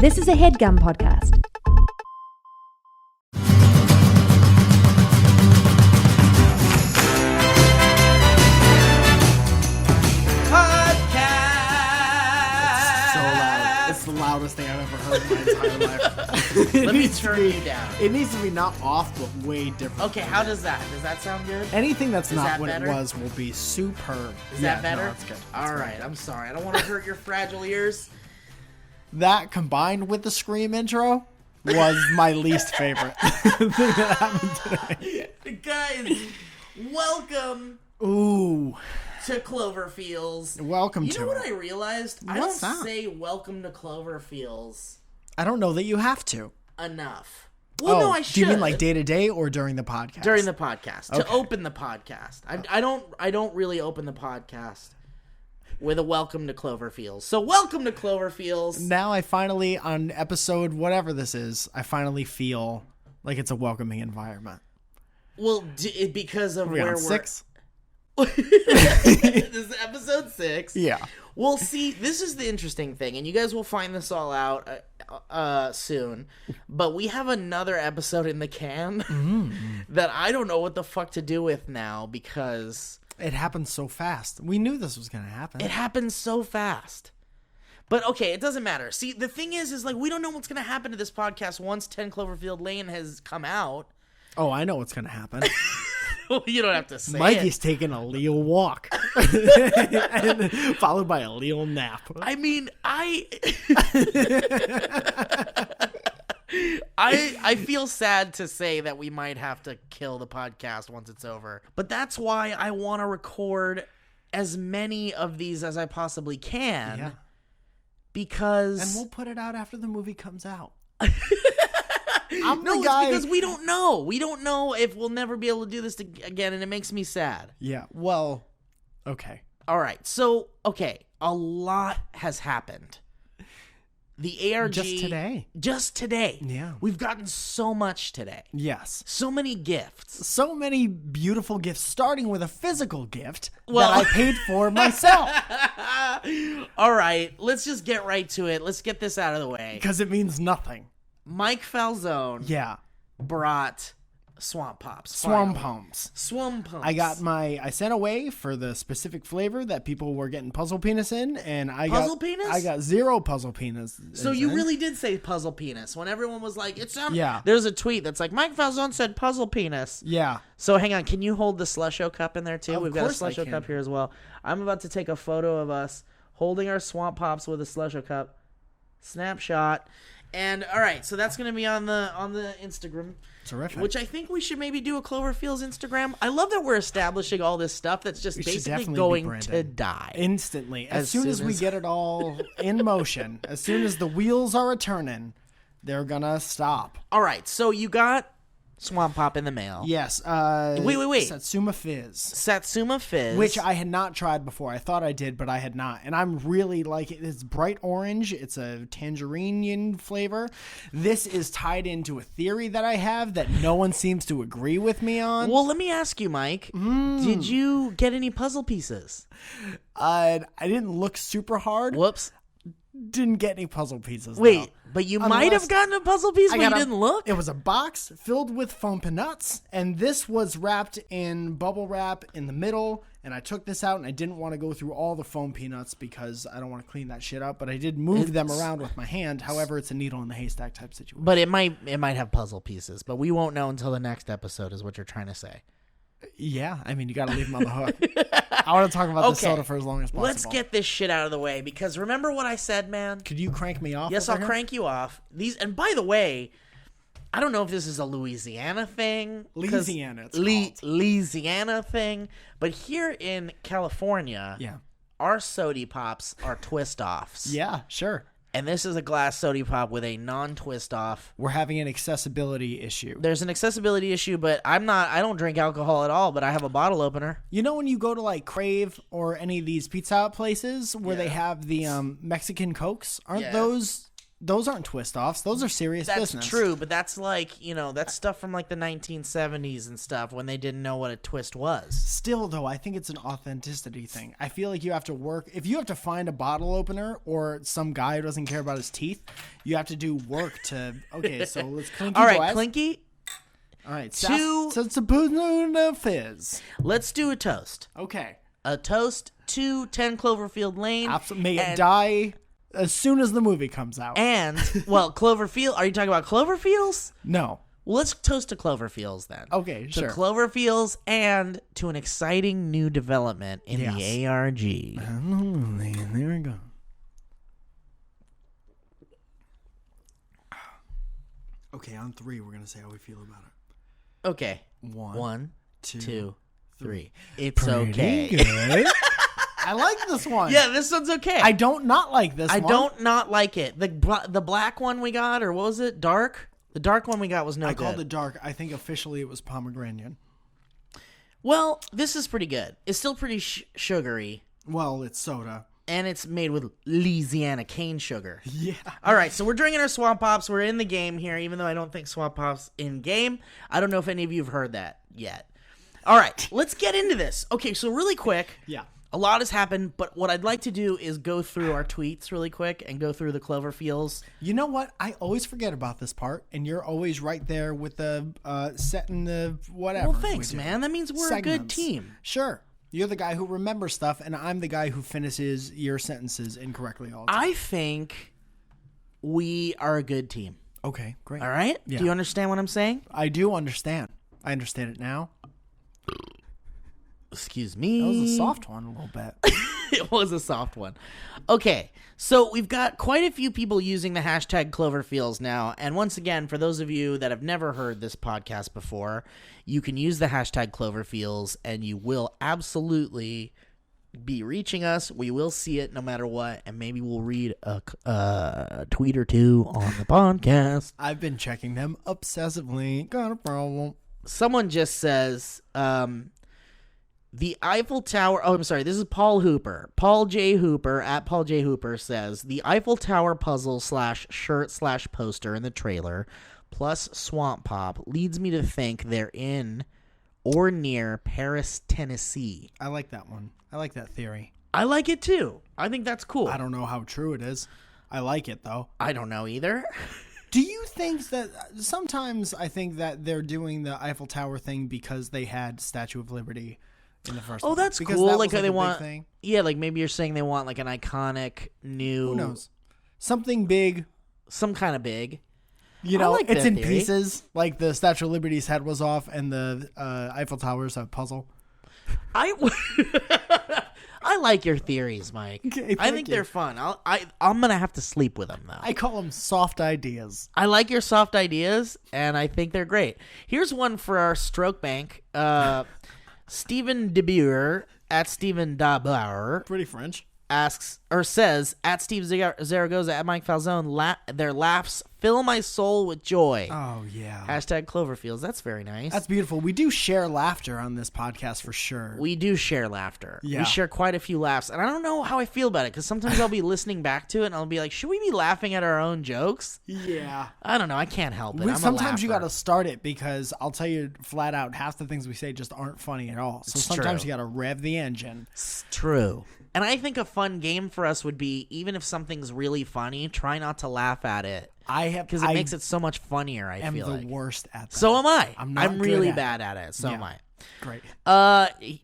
This is a HeadGum podcast. It's the loudest thing I've ever heard in my entire life. Let me turn you down. It needs to be not off, but way different. Okay, how does that? Does that sound good? Anything that's Is not that what better? it was will be superb. Is that better? No, that's good. All right, I'm sorry. I don't want to hurt your fragile ears. That combined with the Scream intro was my least favorite thing that happened today. Guys, welcome Ooh. to Cloverfeels. Welcome to You know what it. I realized? I What's don't that? say welcome to Cloverfeels I don't know that you have to. enough. Well, no, I should. Do you mean like day to day or during the podcast? during the podcast to Okay. open the podcast? I don't really open the podcast with a welcome to Cloverfields. So welcome to Cloverfields. Now I finally, on episode whatever this is, I finally feel like it's a welcoming environment. Well, because of Are we where on we're 6? This is episode 6. Yeah. Well, see, this is the interesting thing, and you guys will find this all out soon. But we have another episode in the can that I don't know what the fuck to do with now because It happened so fast. We knew this was going to happen. it happens so fast. But okay, it doesn't matter. See, the thing is like we don't know what's going to happen to this podcast once 10 Cloverfield Lane has come out. Oh, I know what's going to happen. You don't have to say Mikey's it. taking a Leo walk, and followed by a Leo nap. I mean, I feel sad to say that we might have to kill the podcast once it's over. But that's why I want to record as many of these as I possibly can. Yeah. Because And we'll put it out after the movie comes out. no, it's because we don't know. We don't know if we'll never be able to do this again, and it makes me sad. Yeah, well, okay. All right, so, a lot has happened. The ARG... Just today. Yeah. We've gotten so much today. Yes. So many gifts. So many beautiful gifts, starting with a physical gift Well- that I paid for myself. All right, let's just get right to it. Let's get this out of the way. Because it means nothing. Mike Falzone Yeah. brought Swamp Pops. Swamp finally. Pumps. Swamp Pumps. I sent away for the specific flavor that people were getting puzzle penis in, and I Puzzle penis? I got 0 puzzle penis. So you really did say puzzle penis when everyone was like, "It's not." Yeah. There's a tweet that's like, Mike Falzone said puzzle penis. Yeah. So hang on, can you hold the Slusho cup in there too? Of We've got a course I Slusho can. cup here as well. I'm about to take a photo of us holding our Swamp Pops with a Slusho cup. Snapshot. And all right, so that's going to be on the Instagram. Terrific. Which I think we should maybe do a Cloverfield's Instagram. I love that we're establishing all this stuff that's just should basically definitely be going branded. to die. Instantly. As As soon soon as we as- get it all in motion, as soon as the wheels are a-turning, they're gonna stop. All right, so you got Swamp Pop in the mail. Yes. Wait. Satsuma Fizz. Satsuma Fizz. Which I had not tried before. I thought I did, but I had not. And I'm really like it. It's bright orange. It's a tangerine flavor. This is tied into a theory that I have that no one seems to agree with me on. Well, let me ask you, Mike. Did you get any puzzle pieces? I didn't look super hard. Whoops. Didn't get any puzzle pieces. Wait, though. but you Unless- might have gotten a puzzle piece, but you got a- didn't look? It was a box filled with foam peanuts, and this was wrapped in bubble wrap in the middle. And I took this out, and I didn't want to go through all the foam peanuts because I don't want to clean that shit up. But I did move them around with my hand. However, it's a needle in the haystack type situation. But it might have puzzle pieces, but we won't know until the next episode is what you're trying to say. Yeah, I mean, you got to leave them on the hook. I want to talk about this Okay. soda for as long as possible. Let's get this shit out of the way because remember what I said, man? Could you crank me off? Yes, over I'll here? crank you off. And by the way, I don't know if this is a Louisiana thing. 'cause Louisiana, it's called. Louisiana thing. But here in California, Yeah. our Sody Pops are twist-offs. Yeah, sure. And this is a glass Sody Pop with a non-twist-off. We're having an accessibility issue. There's an accessibility issue, but I don't drink alcohol at all, but I have a bottle opener. You know when you go to like Crave or any of these Pizza Hut places where they have the Mexican Cokes? Aren't Yeah. those Those aren't twist-offs. Those are serious business. That's true, but that's like, that's stuff from like the 1970s and stuff when they didn't know what a twist was. Still, though, I think it's an authenticity thing. I feel like you have to work. If you have to find a bottle opener or some guy who doesn't care about his teeth, you have to do work to. Okay, so let's Clinky. All right, boys. Clinky. All right, so it's a booze fizz. Let's do a toast. Okay. A toast to 10 Cloverfield Lane. Absolutely. May it die as soon as the movie comes out. And, Cloverfield. Are you talking about Cloverfields? No. Well, let's toast to Cloverfields then. Okay, sure. To Cloverfields and to an exciting new development in the ARG. There we go. Okay, on 3, we're going to say how we feel about it. Okay. 1, 2, 3. It's Pretty okay. Good. I like this one. Yeah, this one's okay. I don't not like this one. I don't not like it. The black one we got, or what was it? Dark? The dark one we got was no good. I called it dark. I think officially it was pomegranate. Well, this is pretty good. It's still pretty sugary. Well, it's soda. And it's made with Louisiana cane sugar. Yeah. All right, so we're drinking our Swamp Pops. We're in the game here, even though I don't think Swamp Pops in game. I don't know if any of you have heard that yet. All right, let's get into this. Okay, so really quick. Yeah. A lot has happened, but what I'd like to do is go through our tweets really quick and go through the Cloverfields. You know what? I always forget about this part, and you're always right there with the setting the whatever. Well, thanks, man. That means we're Segments. a good team. Sure. You're the guy who remembers stuff, and I'm the guy who finishes your sentences incorrectly all the time. I think we are a good team. Okay, great. All right? Yeah. Do you understand what I'm saying? I do understand. I understand it now. Excuse me. That was a soft one a little bit. It was a soft one. Okay, so we've got quite a few people using the hashtag Cloverfields now. And once again, for those of you that have never heard this podcast before, you can use the hashtag Cloverfields and you will absolutely be reaching us. We will see it no matter what. And maybe we'll read a tweet or two on the podcast. I've been checking them obsessively. Got a problem. Someone just says... the Eiffel Tower... Oh, I'm sorry. This is Paul Hooper. Paul J. Hooper, at Paul J. Hooper, says, the Eiffel Tower puzzle / shirt / poster in the trailer, plus Swamp Pop, leads me to think they're in or near Paris, Tennessee. I like that one. I like that theory. I like it, too. I think that's cool. I don't know how true it is. I like it, though. I don't know either. Do you think that... Sometimes I think that they're doing the Eiffel Tower thing because they had Statue of Liberty... in the first one. That's because cool. that Like was, they a want, big thing. Yeah, like maybe you're saying they want like an iconic new, Who knows? Something big. some kind of big. You know, like it's that in theory. pieces. Like the Statue of Liberty's head was off, and the Eiffel Tower's a puzzle. I like your theories, Mike. Okay, I think they're fun. I'm gonna have to sleep with them though. I call them soft ideas. I like your soft ideas, and I think they're great. Here's one for our stroke bank. Stephen DeBuer at Stephen DeBuer Pretty French. asks or says at Steve Zaragoza at Mike Falzone, their laughs fill my soul with joy. Oh, yeah. Hashtag Cloverfields. That's very nice. That's beautiful. We do share laughter on this podcast for sure. We do share laughter. Yeah. We share quite a few laughs. And I don't know how I feel about it because sometimes I'll be listening back to it and I'll be like, should we be laughing at our own jokes? Yeah. I don't know. I can't help it. Sometimes you got to to start it because I'll tell you flat out, half the things we say just aren't funny at all. So It's sometimes true. you got to rev the engine. It's true. And I think a fun game for us would be, even if something's really funny, try not to laugh at it. Because it makes it so much funnier, I feel like. I'm the worst at that. So am I. I'm really good bad at it. So Yeah. am I. Great.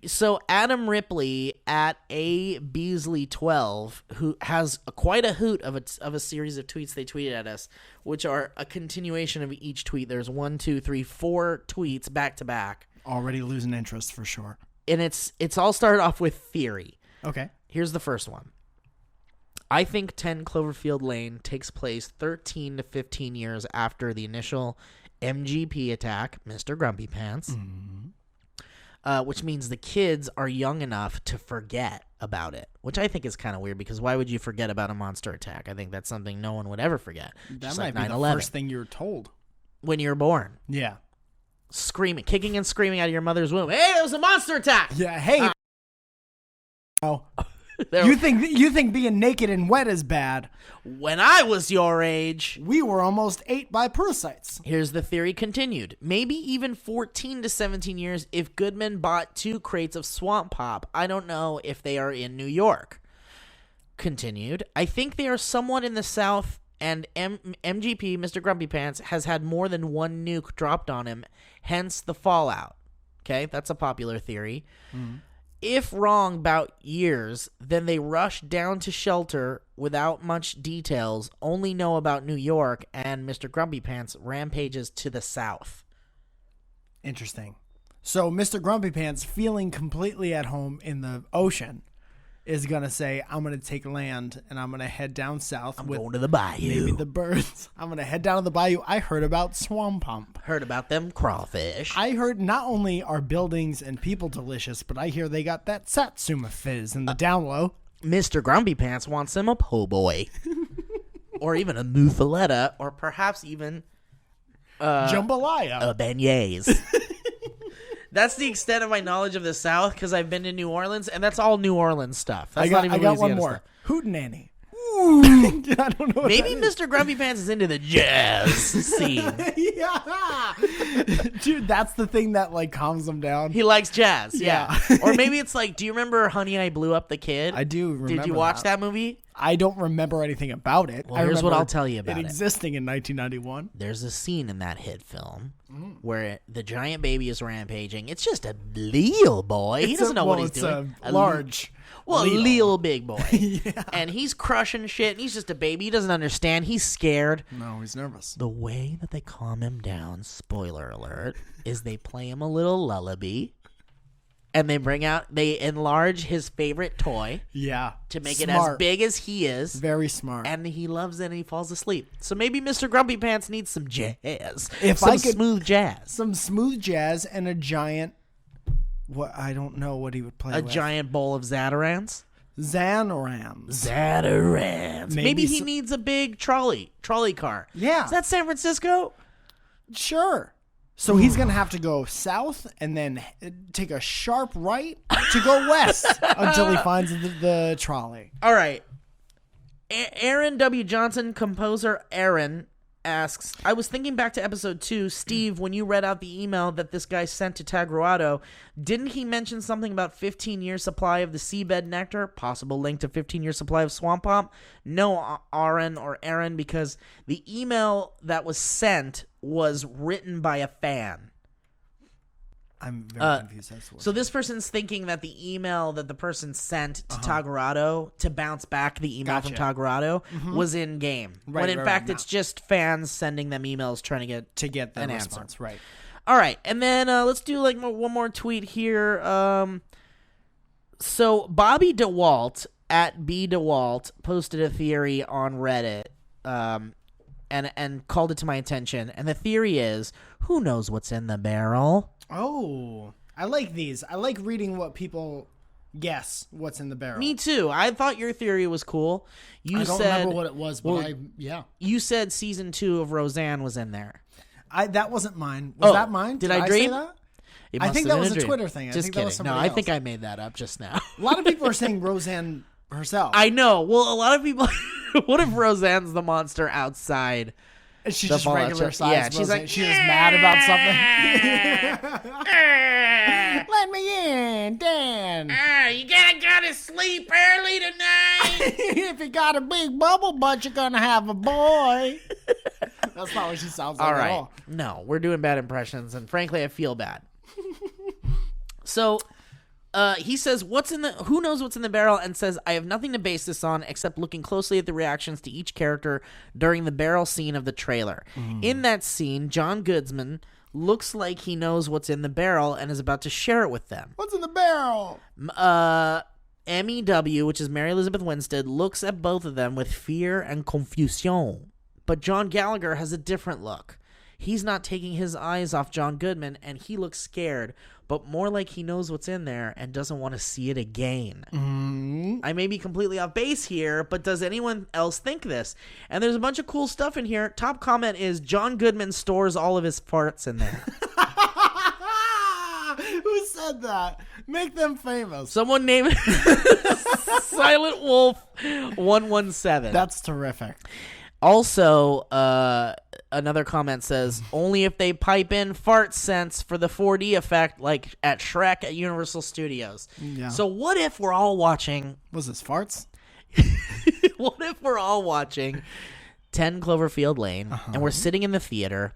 So Adam Ripley at A Beasley 12, who has quite a hoot of a series of tweets they tweeted at us, which are a continuation of each tweet. There's 4 tweets back to back. Already losing interest for sure. And it's all started off with theory. Okay. Here's the first one. I think 10 Cloverfield Lane takes place 13 to 15 years after the initial MGP attack, Mr. Grumpy Pants, which means the kids are young enough to forget about it, which I think is kind of weird because why would you forget about a monster attack? I think that's something no one would ever forget. That Just might like be the 9/11. first thing you're told. When you're born. Yeah. Screaming, kicking and screaming out of your mother's womb. Hey, there was a monster attack! Yeah. Hey. Oh. You think being naked and wet is bad? When I was your age, we were almost ate by parasites. Here's the theory continued. Maybe even 14 to 17 years if Goodman bought 2 crates of Swamp Pop. I don't know if they are in New York. Continued. I think they are somewhat in the South, and MGP, Mr. Grumpy Pants, has had more than one nuke dropped on him, hence the fallout. Okay, that's a popular theory. If wrong about years, then they rush down to shelter without much details, only know about New York, and Mr. Grumpy Pants rampages to the south. Interesting. So Mr. Grumpy Pants, feeling completely at home in the ocean, is going to say, I'm going to take land and I'm going to head down south. I'm going to the bayou. Maybe the birds. I'm going to head down to the bayou. I heard about Swamp Pump. Heard about them crawfish. I heard not only are buildings and people delicious, but I hear they got that Satsuma fizz in the down low. Mr. Grumpy Pants wants him a po' boy. Or even a muffaletta, or perhaps even jambalaya. A beignets. That's the extent of my knowledge of the South, because I've been to New Orleans, and that's all New Orleans stuff. That's I got one more. Hootenanny. I don't know. Maybe Mr. Grumpy Pants is into the jazz scene. Yeah, dude, that's the thing that like calms him down. He likes jazz. Yeah. Or maybe it's like, do you remember Honey, I Blew Up the Kid? I do remember. Did you watch that movie? I don't remember anything about it. Well, here's what I'll tell you about it. Existing in 1991. There's a scene in that hit film where the giant baby is rampaging. It's just a little boy. He doesn't know what he's doing. A large. A little big boy. Yeah. And he's crushing shit, and he's just a baby. He doesn't understand. He's scared. No, he's nervous. The way that they calm him down, spoiler alert, is they play him a little lullaby. And they enlarge his favorite toy. Yeah. To make it as big as he is. Very smart. And he loves it and he falls asleep. So maybe Mr. Grumpy Pants needs some jazz. Smooth jazz. Some smooth jazz and a giant, I don't know what he would play with. A giant bowl of Zatarans? Zatarans. Maybe he needs a big trolley car. Yeah. Is that San Francisco? Sure. So he's going to have to go south and then take a sharp right to go west until he finds the trolley. All right. Aaron W. Johnson, composer Aaron, asks, I was thinking back to episode 2. Steve, when you read out the email that this guy sent to Tagruato, didn't he mention something about 15-year supply of the seabed nectar? Possible link to 15-year supply of swamp pop? No, Aaron, because the email that was sent was written by a fan. I'm very confused. So this person's thinking that the email that the person sent to Tagruato to bounce back the email from Tagruato was in game. Right, when in fact it's just fans sending them emails trying to get the an response. Answer. Right. All right, and then let's do like one more tweet here. So Bobby DeWalt at B DeWalt posted a theory on Reddit. And called it to my attention. And the theory is, who knows what's in the barrel? Oh, I like these. I like reading what people guess what's in the barrel. Me too. I thought your theory was cool. I don't remember what it was, but yeah. You said season 2 of Roseanne was in there. That wasn't mine. Was that mine? Did I dream? Say that? I think that was a Twitter thing. Just kidding. No, I think I made that up just now. A lot of people are saying Roseanne herself. I know. Well, a lot of people... What if Roseanne's the monster outside? And she's just regular size. Yeah, she's like, she was mad about something. Let me in, Dan. You gotta go to sleep early tonight. If you got a big bubble butt, you're gonna have a boy. That's not what she sounds like at all. No, we're doing bad impressions, and frankly, I feel bad. So... he says, who knows what's in the barrel, and says, I have nothing to base this on except looking closely at the reactions to each character during the barrel scene of the trailer. In that scene, John Goodman looks like he knows what's in the barrel and is about to share it with them. What's in the barrel? MEW, which is Mary Elizabeth Winstead, looks at both of them with fear and confusion. But John Gallagher has a different look. He's not taking his eyes off John Goodman, and he looks scared, but more like he knows what's in there and doesn't want to see it again. I may be completely off base here, but does anyone else think this? And there's a bunch of cool stuff in here. Top comment is, John Goodman stores all of his farts in there. Who said that? Make them famous. Someone named Silent Wolf 117. That's terrific. Also, another comment says, only if they pipe in fart sense for the 4D effect like at Shrek at Universal Studios. Yeah. So what if we're all watching... Was this farts? What if we're all watching 10 Cloverfield Lane, and we're sitting in the theater,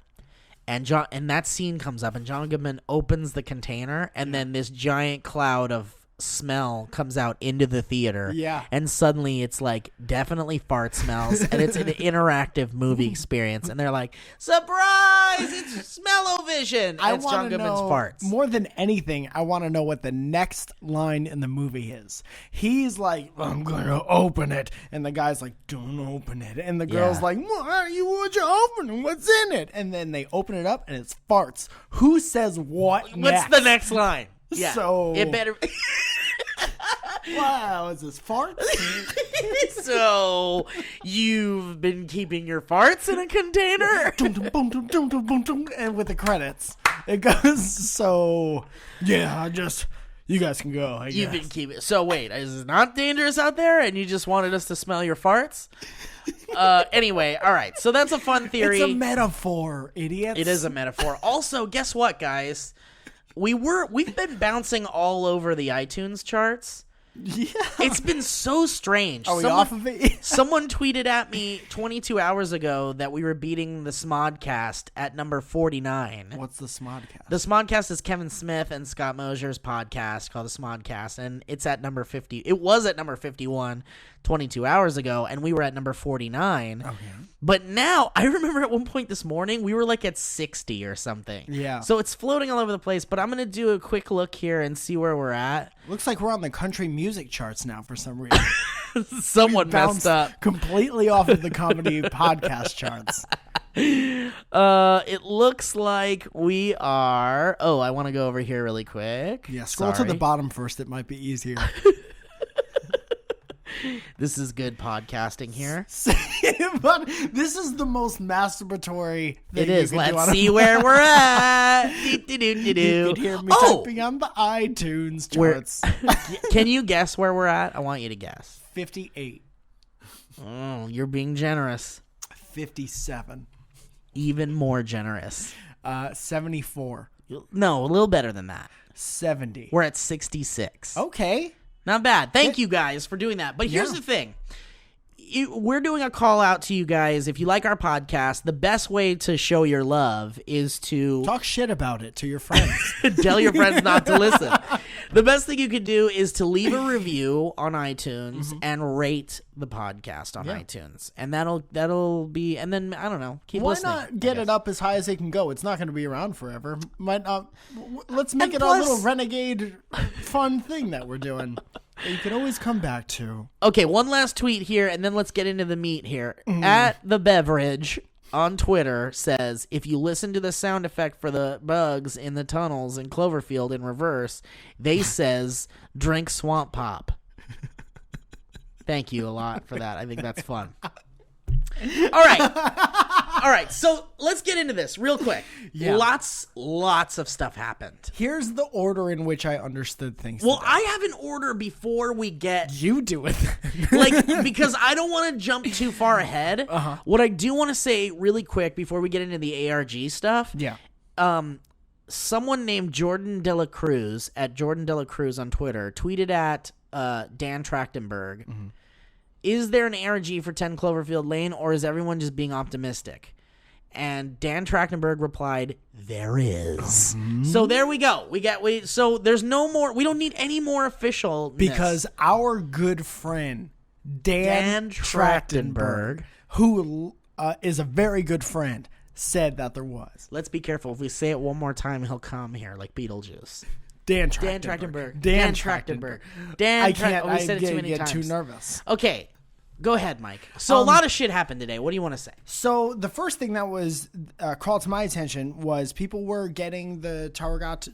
and that scene comes up, and John Goodman opens the container, and then this giant cloud of smell comes out into the theater. Yeah. And suddenly it's like definitely fart smells, and it's an interactive movie experience, and they're like, surprise! It's smell-o-vision! And it's John Goodman's farts. More than anything, I want to know what the next line in the movie is. He's like, I'm going to open it. And the guy's like, don't open it. And the girl's like, why you would you open it? What's in it? And then they open it up and it's farts. Who says what What's the next line? Yeah. So it better... Wow, is this farts? So you've been keeping your farts in a container? And with the credits, it goes. So yeah, you guys can go. I guess. You've been keeping. So wait, is it not dangerous out there? And you just wanted us to smell your farts? Anyway, all right. So that's a fun theory. It's a metaphor, idiots. It is a metaphor. Also, guess what, guys? We've been bouncing all over the iTunes charts. Yeah. It's been so strange. Are we off of it? Someone tweeted at me 22 hours ago that we were beating the Smodcast at number 49. What's the Smodcast? The Smodcast is Kevin Smith and Scott Mosier's podcast called the Smodcast, and it's at number 50. It was at number 51 22 hours ago, and we were at number 49. Okay. But now, I remember at one point this morning, we were like at 60 or something. Yeah. So it's floating all over the place, but I'm going to do a quick look here and see where we're at. Looks like we're on the country music charts now for some reason. Someone messed up. Completely off of the comedy podcast charts. It looks like we are... Oh, I want to go over here really quick. Yeah, scroll to the bottom first. It might be easier. This is good podcasting here. But this is the most masturbatory thing it is. you Let's see where we're at. You could hear me typing on the iTunes charts. Can you guess where we're at? I want you to guess. 58. Oh, you're being generous. 57. Even more generous. 74. No, a little better than that. 70. We're at 66. Okay. Not bad. Thank you guys for doing that. But here's the thing. We're doing a call out to you guys. If you like our podcast, the best way to show your love is to... Talk shit about it to your friends. Tell your friends not to listen. The best thing you could do is to leave a review on iTunes and rate the podcast on iTunes. And that'll be... And then, I don't know, keep listening. Why not get it up as high as it can go? It's not going to be around forever. Might not... Let's make And it plus- a little renegade fun thing that we're doing. You can always come back to. Okay, one last tweet here, and then let's get into the meat here. At the beverage on Twitter says, if you listen to the sound effect for the bugs in the tunnels in Cloverfield in reverse, they says, drink Swamp Pop. Thank you a lot for that. I think that's fun. All right. So let's get into this real quick. Yeah. Lots of stuff happened. Here's the order in which I understood things. Well, today. I have an order before we get... You do it. Because I don't want to jump too far ahead. What I do want to say really quick before we get into the ARG stuff. Yeah. Someone named Jordan Dela Cruz at Jordan Dela Cruz on Twitter tweeted at Dan Trachtenberg, is there an ARG for 10 Cloverfield Lane, or is everyone just being optimistic? And Dan Trachtenberg replied, there is. So there we go. So there's no more. We don't need any more official. Because our good friend, Dan Trachtenberg, who is a very good friend, said that there was. Let's be careful. If we say it one more time, he'll come here like Beetlejuice. Dan Trachtenberg. I can't. We said it too many get times. too nervous. Okay. Go ahead, Mike. So a lot of shit happened today. What do you want to say? So the first thing that was called to my attention was people were getting the Tagruato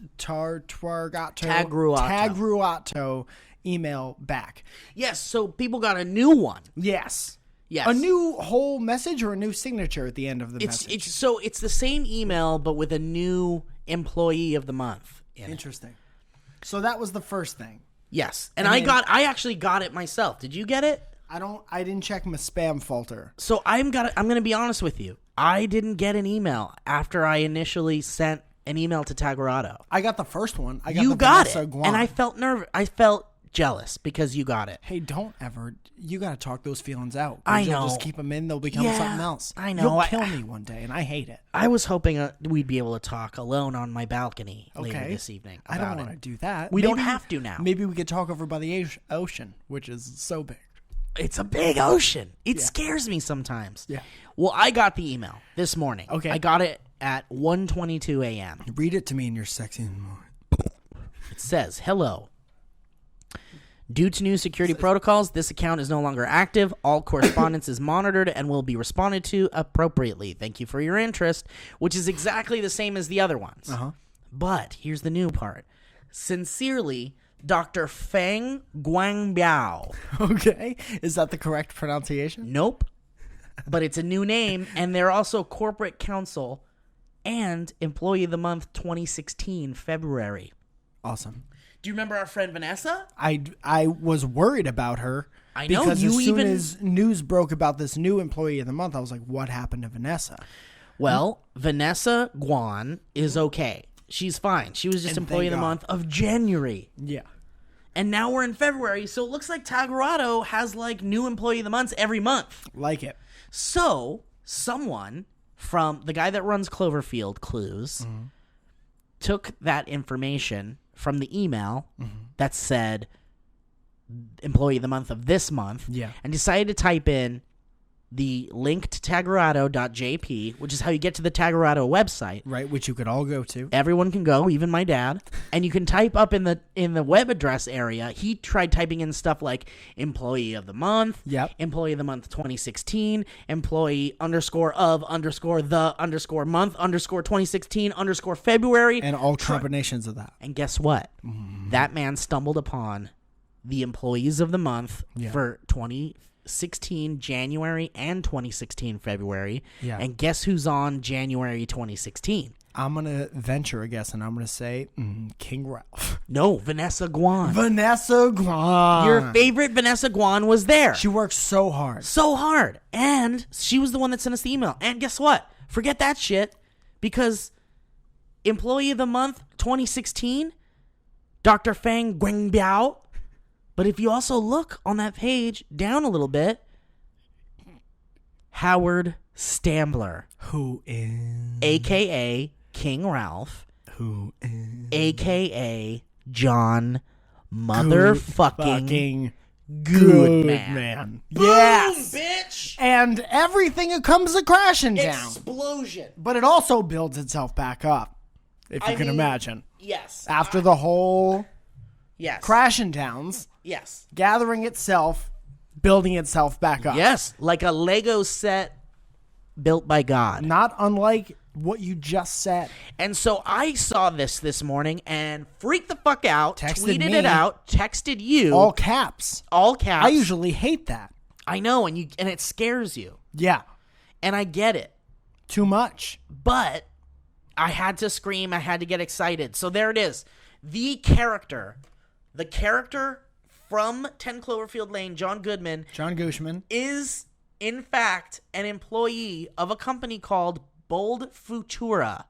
email back. Yes, so people got a new one. Yes. Yes. A new whole message or a new signature at the end of the message? It's the same email, but with a new employee of the month in it. Interesting. So that was the first thing. Yes. And I actually got it myself. Did you get it? I didn't check my spam filter. So I'm going to be honest with you. I didn't get an email after I initially sent an email to Tagarado. I got the first one. You got it. And I felt nervous. I felt jealous because you got it. Hey, don't ever. You got to talk those feelings out. I know. You'll just keep them in. They'll become something else. I know. You'll kill me one day, and I hate it. I was hoping we'd be able to talk alone on my balcony later this evening. I don't want to do that. We don't have to now. Maybe we could talk over by the ocean, which is so big. It's a big ocean. It scares me sometimes. Yeah. Well, I got the email this morning. Okay. I got it at 1:22 a.m. Read it to me in your sexy voice. It says, hello. Due to new security protocols, this account is no longer active. All correspondence is monitored and will be responded to appropriately. Thank you for your interest, which is exactly the same as the other ones. Uh-huh. But here's the new part. Sincerely, Dr. Feng Guangbiao. Okay. Is that the correct pronunciation? Nope. But it's a new name, and they're also corporate counsel and Employee of the Month 2016, February. Awesome. Do you remember our friend Vanessa? I was worried about her. I know. Because as soon as news broke about this new Employee of the Month, I was like, what happened to Vanessa? Well, Vanessa Guan is okay. She's fine. She was just Employee of the Month of January. Yeah. And now we're in February, so it looks like Tagarado has like new Employee of the Months every month. Like it. So someone from the guy that runs Cloverfield Clues took that information from the email that said Employee of the Month of this month and decided to type in the link to tagarado.jp, which is how you get to the Tagarado website. Right, which you could all go to. Everyone can go, even my dad. And you can type up in the web address area. He tried typing in stuff like Employee of the Month, Employee of the Month 2016, Employee _of_the _month _2016 _February. And all combinations of that. And guess what? That man stumbled upon the Employees of the Month for 2016 January and 2016 February. And guess who's on January 2016? I'm going to venture a guess, and I'm going to say King Ralph. No, Vanessa Guan. Vanessa Guan. Your favorite Vanessa Guan was there. She works so hard. So hard. And she was the one that sent us the email. And guess what? Forget that shit, because Employee of the Month 2016, Dr. Feng Guangbiao. But if you also look on that page down a little bit, Howard Stambler. Who is? A.K.A. King Ralph. Who is? A.K.A. John motherfucking Goodman. Yes. Boom, bitch. And everything it comes a crashing down. Explosion. But it also builds itself back up, if you can imagine. Yes. After the whole crashing downs. Yes. Gathering itself, building itself back up. Yes, like a Lego set built by God. Not unlike what you just said. And so I saw this morning and freaked the fuck out, tweeted it out, texted you. All caps. All caps. I usually hate that. I know, and it scares you. Yeah. And I get it. Too much. But I had to scream, I had to get excited. So there it is. The character from 10 Cloverfield Lane, John Goodman, is, in fact, an employee of a company called Bold Futura.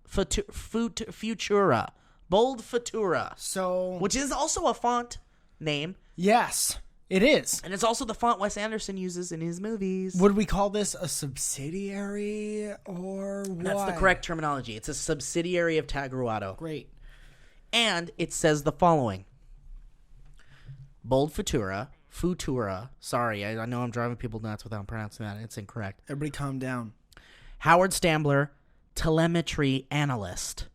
Futura. Bold Futura. So, which is also a font name. Yes, it is. And it's also the font Wes Anderson uses in his movies. Would we call this a subsidiary or what? That's the correct terminology. It's a subsidiary of Tagarado. Great. And it says the following. Bold Futura. Sorry, I know I'm driving people nuts without pronouncing that. It's incorrect. Everybody calm down. Howard Stambler, telemetry analyst.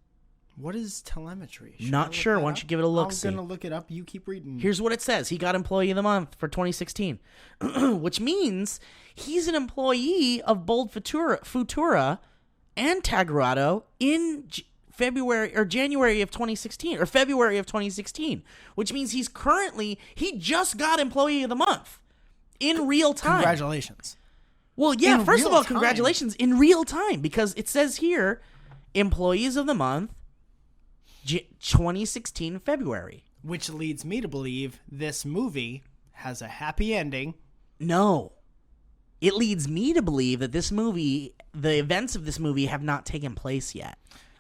What is telemetry? Not sure. Why don't you give it a look? I'm going to look it up. You keep reading. Here's what it says. He got Employee of the Month for 2016, which means he's an employee of Bold Futura and Tagarado in February or January of 2016 or February of 2016, which means he just got Employee of the Month in real time. Congratulations. Well, yeah, first of all, congratulations in real time, because it says here, Employees of the Month 2016 February. Which leads me to believe this movie has a happy ending. No. It leads me to believe that the events of this movie have not taken place yet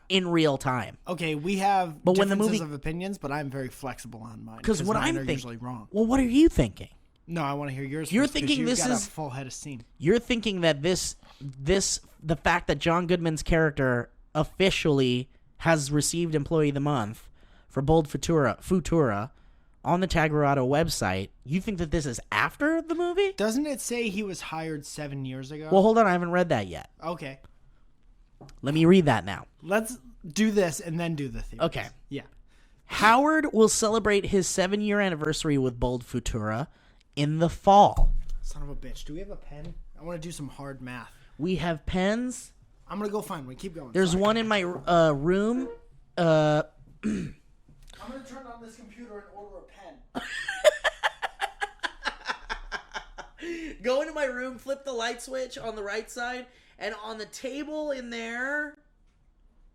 in real time. Okay, we have But when the differences movie- of opinions, but I'm very flexible on mine. Because what mine I'm are thinking, usually wrong. Well, what are you thinking? No, I want to hear yours. You're first, 'cause thinking you've this got is- a full head of steam. You're thinking that the fact that John Goodman's character officially has received Employee of the Month for Bold Futura on the Tagarado website, you think that this is after the movie? Doesn't it say he was hired 7 years ago? Well, hold on, I haven't read that yet. Okay, Let me read that now. let's do this and then do the theory. Okay. Yeah. Howard will celebrate his 7-year anniversary with Bold Futura in the fall. Son of a bitch. Do we have a pen? I want to do some hard math. We have pens. I'm going to go find one. Keep going. There's Sorry. one in my room. I'm going to turn on this computer and order a pen. Go into my room, flip the light switch on the right side, and on the table in there,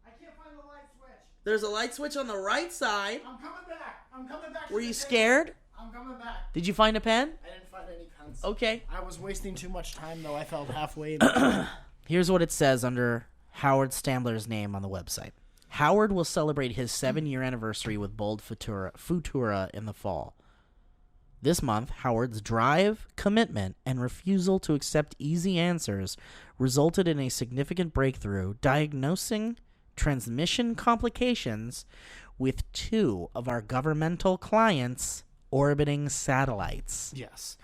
I can't find the light switch. there's a light switch on the right side. I'm coming back. I'm coming back. Were you scared? I'm coming back. Did you find a pen? I didn't find any pens. Okay. I was wasting too much time, though. I felt halfway in. Here's what it says under Howard Stambler's name on the website. Howard will celebrate his 7-year anniversary with Bold Futura in the fall. This month, Howard's drive, commitment, and refusal to accept easy answers resulted in a significant breakthrough, diagnosing transmission complications with 2 of our governmental clients' orbiting satellites. Yes.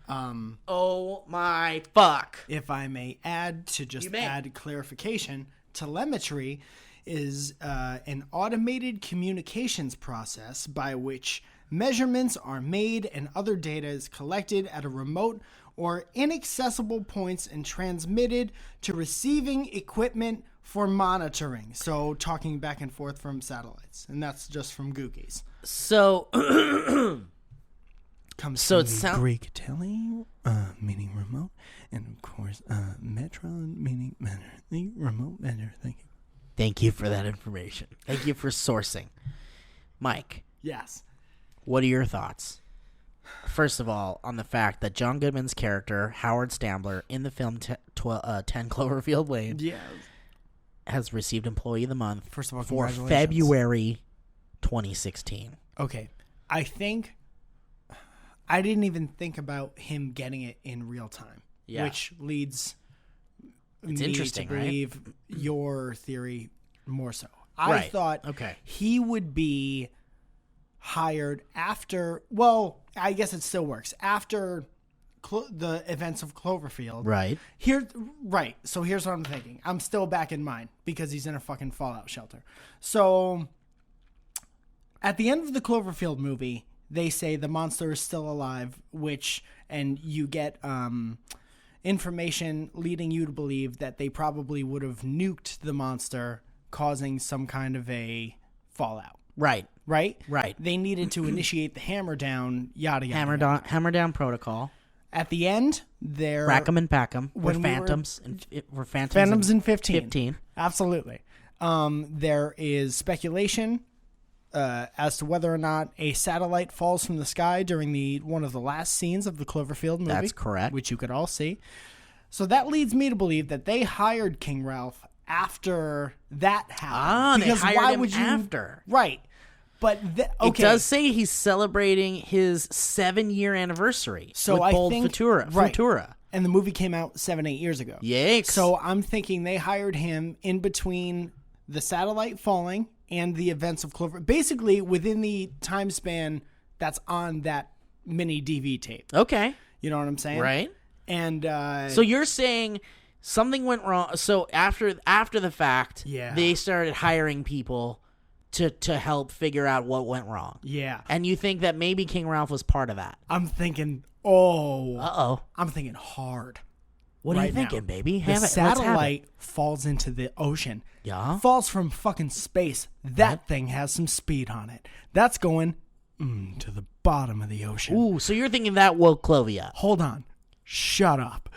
Oh my fuck. If I may add to just You may. add clarification, telemetry is an automated communications process by which measurements are made and other data is collected at a remote or inaccessible points and transmitted to receiving equipment for monitoring. So talking back and forth from satellites. And that's just from Googies. So, Comes So from it the sound- Greek tele, meaning remote, and of course, metron, meaning matter. The remote matter. Thank you. thank you for that information. Thank you for sourcing. Mike, Yes. what are your thoughts? First of all, on the fact that John Goodman's character, Howard Stambler, in the film 10 Cloverfield Lane, Yes. has received Employee of the Month First of all, for congratulations. February 2016. Okay. I think I didn't even think about him getting it in real time. Yeah. Which leads It's me interesting, to right? believe your theory more so. I Right. thought Okay. he would be hired after, well, I guess it still works. After the events of Cloverfield. Right. Right. So here's what I'm thinking. I'm still back in mine because he's in a fucking fallout shelter. So at the end of the Cloverfield movie, they say the monster is still alive, and you get information leading you to believe that they probably would have nuked the monster, causing some kind of a fallout. Right. Right? Right. They needed to initiate the hammer down, yada, yada. yada. Hammer down protocol. At the end, they're... Rack 'em and pack 'em. We're when we were- phantoms. We're phantoms. Phantoms in 15. 15. Absolutely. There is speculation as to whether or not a satellite falls from the sky during one of the last scenes of the Cloverfield movie. That's correct. Which you could all see. So that leads me to believe that they hired King Ralph after that happened. They hired him after. Right. But, okay. It does say he's celebrating his 7-year anniversary So with I Bold think... Futura. Right. Futura. And the movie came out 7-8 years ago. Yikes. So I'm thinking they hired him in between the satellite falling and the events of Clover. Basically, within the time span that's on that mini DV tape. Okay. You know what I'm saying? Right. And So you're saying something went wrong. So after the fact, Yeah. they started hiring people to help figure out what went wrong. yeah, And you think that maybe King Ralph was part of that. I'm thinking, Uh-oh. I'm thinking hard. What are you right now. thinking, baby? The Have it. Let's have it. satellite falls into the ocean. Yeah. Falls from fucking space. That thing has some speed on it. That's going to the bottom of the ocean. Ooh, so you're thinking that woke Clovey up. Hold on. Shut up.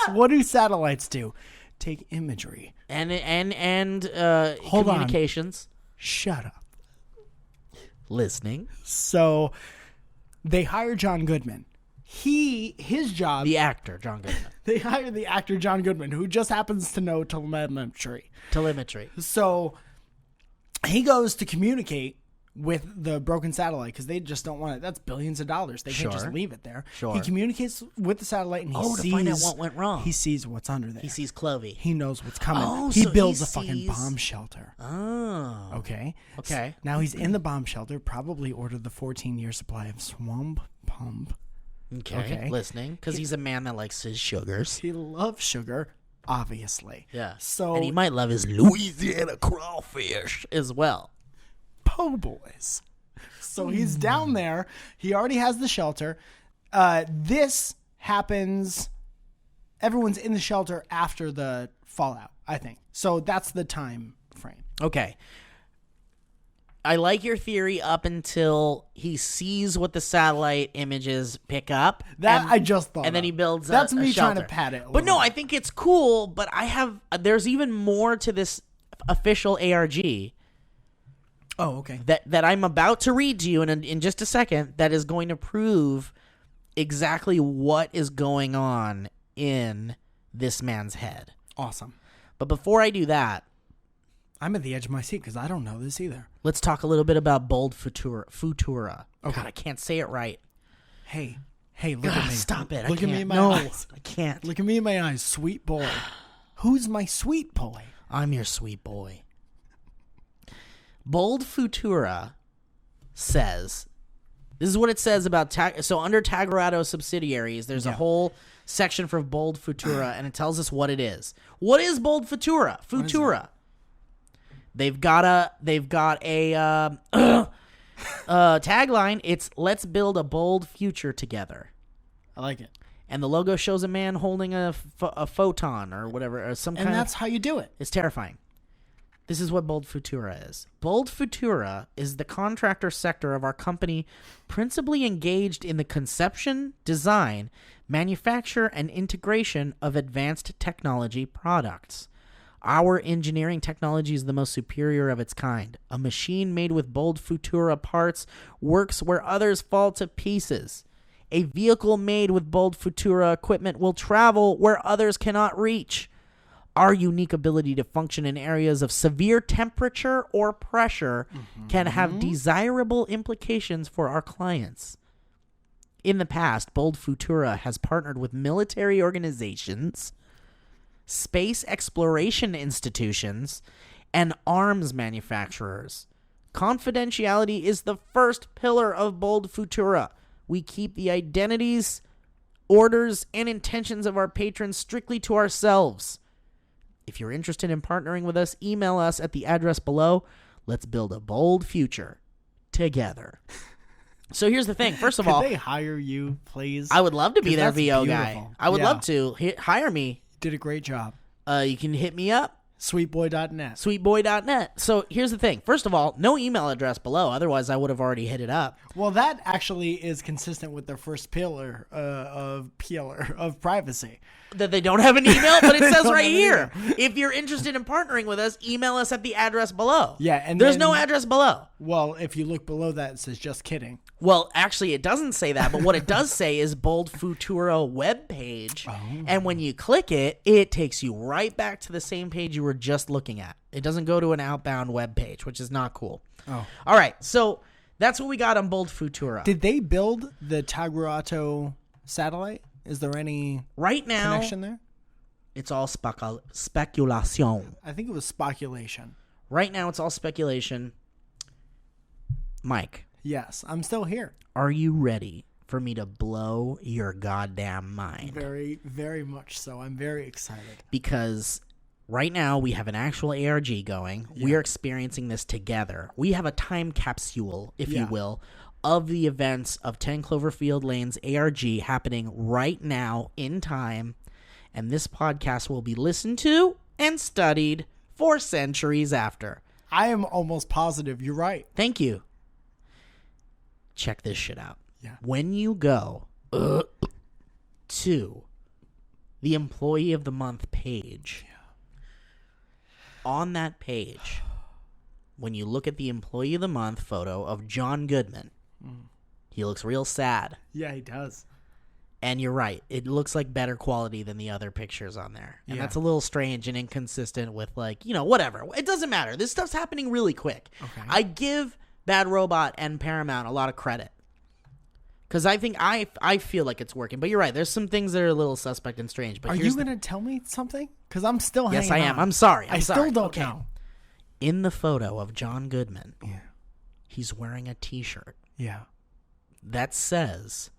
So what do satellites do? take imagery. And Hold on. communications. Shut up. Listening. So they hire John Goodman. His job. The actor, John Goodman. They hire the actor John Goodman, who just happens to know telemetry. So he goes to communicate with the broken satellite because they just don't want it. That's billions of dollars. They can't just leave it there. Sure. He communicates with the satellite and he sees to find out what went wrong. He sees what's under there. He sees Clovey. He knows what's coming. Oh, he so builds he a fucking sees- bomb shelter. Oh. Okay. Okay. Now he's in the bomb shelter. Probably ordered the 14-year supply of swamp pump. Okay. Listening. Because he's a man that likes his sugars. He loves sugar, obviously. Yeah. So and he might love his Louisiana crawfish as well. po' boys. So he's down there. He already has the shelter. This happens. Everyone's in the shelter after the fallout, I think. So that's the time frame. Okay. I like your theory up until he sees what the satellite images pick up. That I just thought. And then he builds That's a me trying to shelter. pat it. But no, I think it's cool, but there's even more to this official ARG Oh, okay. that I'm about to read to you in just a second that is going to prove exactly what is going on in this man's head. Awesome. But before I do that, I'm at the edge of my seat because I don't know this either. let's talk a little bit about Bold Futura. Okay. God, I can't say it right. Hey, look at me. Stop it. Look I at can't. me in my no, eyes. I can't. Look at me in my eyes, sweet boy. Who's my sweet boy? I'm your sweet boy. Bold Futura says, this is what it says about so under Tagrado subsidiaries, there's a whole section for Bold Futura, and it tells us what it is. What is Bold Futura? Futura. They've got a tagline. It's "Let's build a bold future together." I like it. And the logo shows a man holding a photon or whatever, or some kind And of. that's how you do it. It's terrifying. This is what Bold Futura is. Bold Futura is the contractor sector of our company principally engaged in the conception, design, manufacture, and integration of advanced technology products. Our engineering technology is the most superior of its kind. A machine made with Bold Futura parts works where others fall to pieces. A vehicle made with Bold Futura equipment will travel where others cannot reach. Our unique ability to function in areas of severe temperature or pressure can have desirable implications for our clients. In the past, Bold Futura has partnered with military organizations, space exploration institutions, and arms manufacturers. Confidentiality is the first pillar of Bold Futura. We keep the identities, orders, and intentions of our patrons strictly to ourselves. If you're interested in partnering with us, email us at the address below. Let's build a bold future together. So here's the thing. First of all, Could they hire you, please? I would love to be 'Cause their that's VO beautiful. guy. I would Yeah. love to. Hire me. Did a great job. You can hit me up, Sweetboy.net. sweetboy.net. So here's the thing. First of all, no email address below. Otherwise, I would have already hit it up. Well, that actually is consistent with their first pillar of privacy. That they don't have an email, but it says don't right have an here. If you're interested in partnering with us, email us at the address below. Yeah, and there's then- no address below. Well, if you look below that, it says just kidding. Well, actually, it doesn't say that, but what it does say is Bold Futuro webpage. Oh. And when you click it, it takes you right back to the same page you were just looking at. It doesn't go to an outbound web page, which is not cool. Oh. All right, so that's what we got on Bold Futura. Did they build the Taguarato satellite? Is there any Right now, connection there? it's all speculation. I think it was speculation. Right now, it's all speculation. Mike, Yes, I'm still here. are you ready for me to blow your goddamn mind? Very, very much so. I'm very excited. Because right now we have an actual ARG going. We are experiencing this together. We have a time capsule, if you Yeah. will, of the events of 10 Cloverfield Lane's ARG happening right now in time. And this podcast will be listened to and studied for centuries after. I am almost positive you're right. Thank you. Check this shit out. Yeah. When you go to the Employee of the Month page, on that page, when you look at the Employee of the Month photo of John Goodman, he looks real sad. Yeah, he does. And you're right. It looks like better quality than the other pictures on there. And Yeah. that's a little strange and inconsistent with, like, whatever. It doesn't matter. This stuff's happening really quick. Okay. I give Bad Robot and Paramount a lot of credit. Because I think I feel like it's working. But you're right. There's some things that are a little suspect and strange. But Are you going to tell me something? Because I'm still hanging Yes, I am. on. I'm sorry. I sorry. still don't Okay. know. In the photo of John Goodman, Yeah. he's wearing a T-shirt Yeah. that says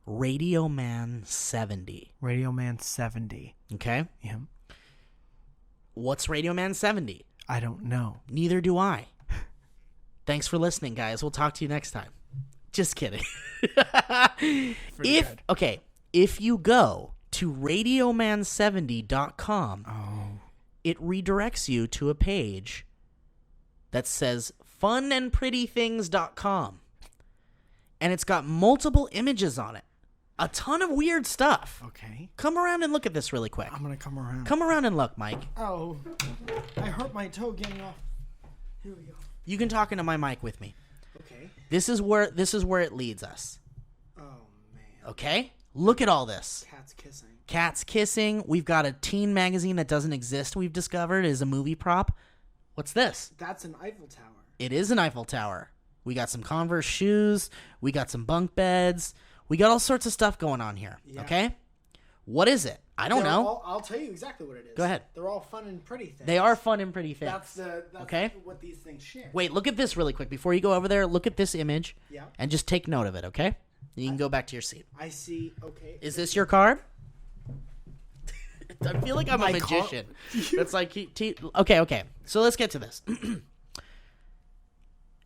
Radio Man 70. Radio Man 70. Okay? Yeah. What's Radio Man 70? I don't know. Neither do I. Thanks for listening, guys. We'll talk to you next time. Just kidding. Good. If you go to radioman70.com, it redirects you to a page that says FunAndPrettyThings.com. And it's got multiple images on it. A ton of weird stuff. Okay. Come around and look at this really quick. I'm going to come around. Come around and look, Mike. Oh. I hurt my toe getting off. Here we go. You can talk into my mic with me. Okay. This is where it leads us. Oh, man. Okay? Look at all this. Cat's kissing. Cats kissing. We've got a teen magazine that doesn't exist, we've discovered, is a movie prop. What's this? That's an Eiffel Tower. It is an Eiffel Tower. We got some Converse shoes. We got some bunk beds. We got all sorts of stuff going on here. Yeah. Okay? What is it? I don't know. I'll tell you exactly what it is. Go ahead. They're all fun and pretty things. They are fun and pretty things. That's okay? what these things share. Wait, look at this really quick. Before you go over there, look at this image. Yeah. And just take note of it, okay? You can go back to your seat. I see. Okay. Is this your card? I feel like I'm a My car- magician. That's like okay. So let's get to this.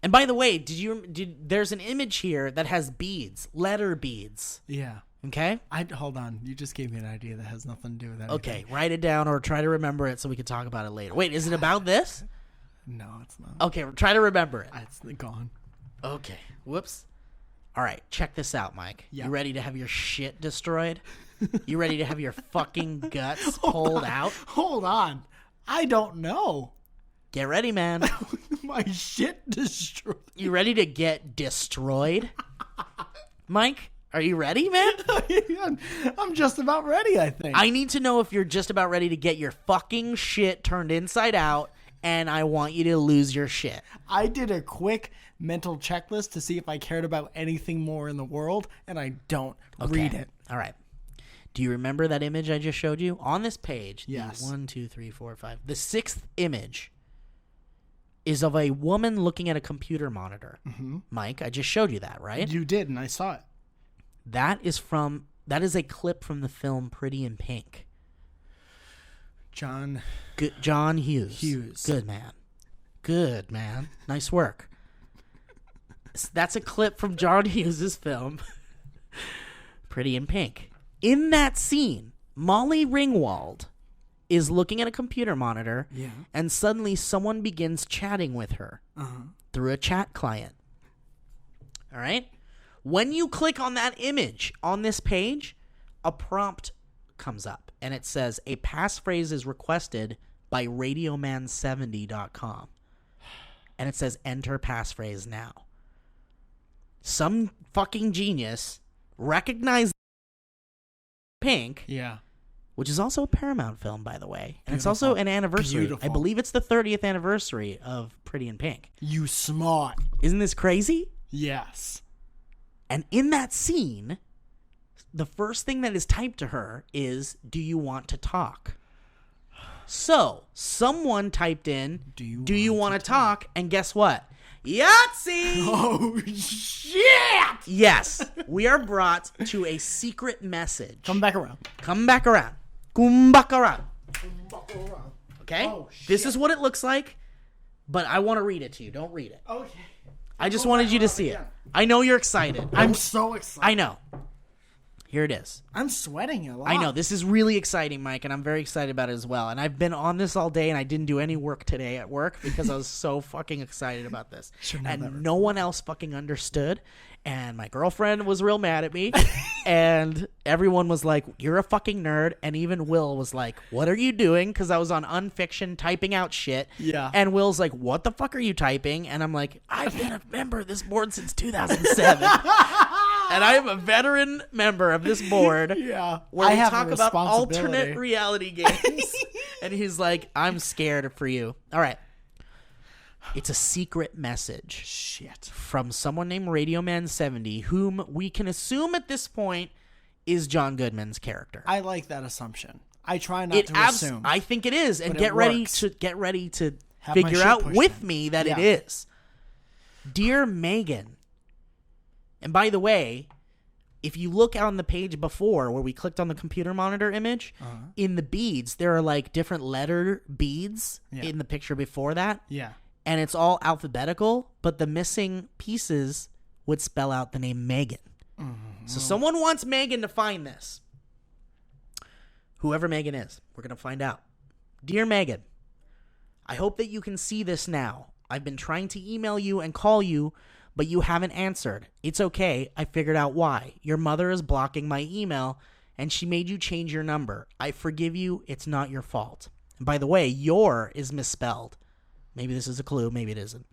And by the way, there's an image here that has beads, letter beads. Yeah. Okay? Hold on. You just gave me an idea that has nothing to do with anything. Okay, write it down or try to remember it so we can talk about it later. Wait, is it about this? No, it's not. Okay, try to remember it. It's gone. Okay. Whoops. All right, check this out, Mike. Yeah. You ready to have your shit destroyed? You ready to have your fucking guts pulled out? Hold on. I don't know. Get ready, man. My shit destroyed. You ready to get destroyed? Mike, are you ready, man? I'm just about ready, I think. I need to know if you're just about ready to get your fucking shit turned inside out, and I want you to lose your shit. I did a quick mental checklist to see if I cared about anything more in the world, and I don't. Okay. Read it. All right. Do you remember that image I just showed you? On this page, Yes. 1, 2, 3, 4, 5. The sixth image is of a woman looking at a computer monitor. Mm-hmm. Mike, I just showed you that, right? You did, and I saw it. That is a clip from the film Pretty in Pink. John Hughes. Good man. Nice work. That's a clip from John Hughes' film Pretty in Pink. In that scene, Molly Ringwald is looking at a computer monitor, and suddenly someone begins chatting with her through a chat client. All right? When you click on that image on this page, a prompt comes up, and it says, a passphrase is requested by radioman70.com. And it says, enter passphrase now. Some fucking genius recognized Pink, which is also a Paramount film, by the way. And it's also an anniversary. Beautiful. I believe it's the 30th anniversary of Pretty in Pink. You smart. Isn't this crazy? Yes. And in that scene, the first thing that is typed to her is, do you want to talk? So, someone typed in, do you want to talk? And guess what? Yahtzee! Oh, shit! Yes, we are brought to a secret message. Come back around. Come back around. Come back around. Okay? Oh, shit. This is what it looks like, but I want to read it to you. Don't read it. Okay. I just wanted you to see it. I know you're excited. I'm so excited. I know. Here it is. I'm sweating a lot. I know. This is really exciting, Mike, and I'm very excited about it as well. And I've been on this all day, and I didn't do any work today at work because I was so fucking excited about this. And no one else fucking understood. And my girlfriend was real mad at me. And everyone was like, you're a fucking nerd. And even Will was like, what are you doing? Because I was on Unfiction typing out shit. Yeah. And Will's like, what the fuck are you typing? And I'm like, I've been a member of this board since 2007. And I am a veteran member of this board. Yeah. Where we talk about alternate reality games. And he's like, I'm scared for you. All right. It's a secret message. Shit. From someone named RadioMan70, whom we can assume at this point is John Goodman's character. I like that assumption. I try not to assume. I think it is. And But get ready to figure out with me that it is. Dear Megan. And by the way, if you look on the page before where we clicked on the computer monitor image, in the beads, there are like different letter beads in the picture before that. Yeah. And it's all alphabetical, but the missing pieces would spell out the name Megan. Mm-hmm. So someone wants Megan to find this. Whoever Megan is, we're going to find out. Dear Megan, I hope that you can see this now. I've been trying to email you and call you, but you haven't answered. It's okay. I figured out why. Your mother is blocking my email, and she made you change your number. I forgive you. It's not your fault. And by the way, your is misspelled. Maybe this is a clue. Maybe it isn't.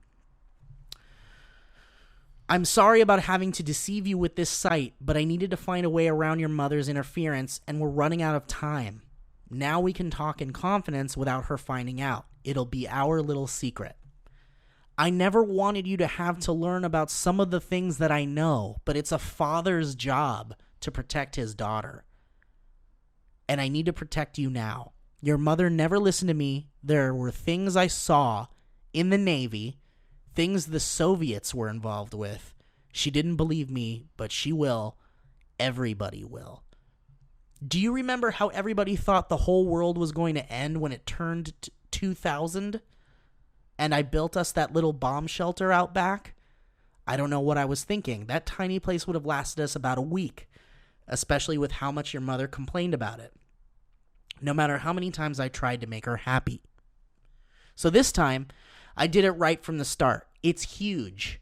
I'm sorry about having to deceive you with this site, but I needed to find a way around your mother's interference, and we're running out of time. Now we can talk in confidence without her finding out. It'll be our little secret. I never wanted you to have to learn about some of the things that I know, but it's a father's job to protect his daughter. And I need to protect you now. Your mother never listened to me. There were things I saw in the Navy, things the Soviets were involved with. She didn't believe me, but she will. Everybody will. Do you remember how everybody thought the whole world was going to end when it turned 2000? And I built us that little bomb shelter out back? I don't know what I was thinking. That tiny place would have lasted us about a week, especially with how much your mother complained about it. No matter how many times I tried to make her happy. So this time, I did it right from the start. It's huge.